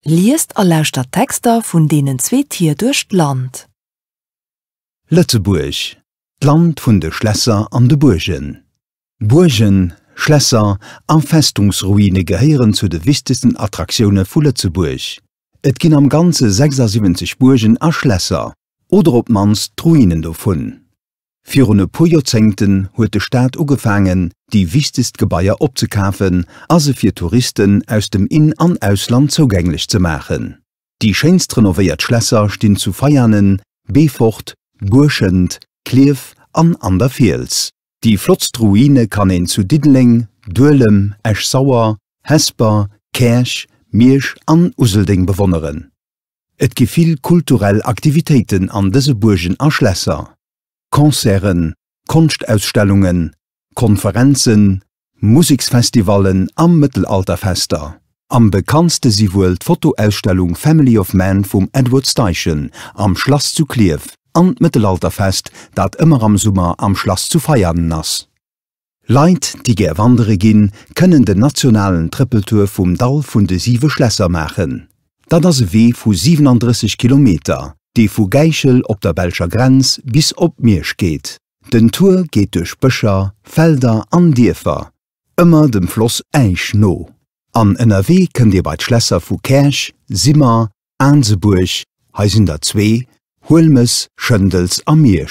Liest a lauscht Texter vun denen zwee Tier durch't Land. Lützeburg, d'Land vun de Schlösser an de Burgen. Burgen, Schlösser an Festungsruine geheieren zu de wichtigsten Attraktionen vu Lützeburg. Et ginn am ganze 76 Burgen a Schlösser oder op mans Ruinen dovon. Für eine paar Jahrzehnten huet de Staat ugefangen, die wichtigsten Gebäude abzukaufen, also für Touristen aus dem In- und Ausland zugänglich zu machen. Die schönst renoviert Schlösser stehen zu Feiernen, Befort, Burschend, Kleef und an der Vils. Die flottste Ruine kann ihn zu Diddling, Duelem, Eschsauer, Hesper, Kersch, Mirsch und Uselding bewundern. Et gibt viel kulturelle Aktivitäten an diese Burgen und Schlösser. Konzerten, Kunstausstellungen, Konferenzen, Musikfestivalen am Mittelalterfester. Am bekanntsten sie wohl die Fotoausstellung Family of Man vom Edward Steichen am Schloss zu Kleef an Mittelalterfest, dat immer am Sommer am Schloss zu feiern ass. Leiit, die ger wandere ginn, können den nationalen Trippeltour vom Dall vun de 7 Schlösser machen. Dat ass e Weg vu 37 Kilometer, die vu Geichel op der Belscher Grenz bis op Mirsch geht. Den Tour geht durch Böscher, Felder an Diefer, immer dem Floss Eich no. An NRW könnt ihr bei Schlösser vu Kersch, Simmer, Anseburg, Heisenda 2, Hulmes, Schöndels am Mirsch.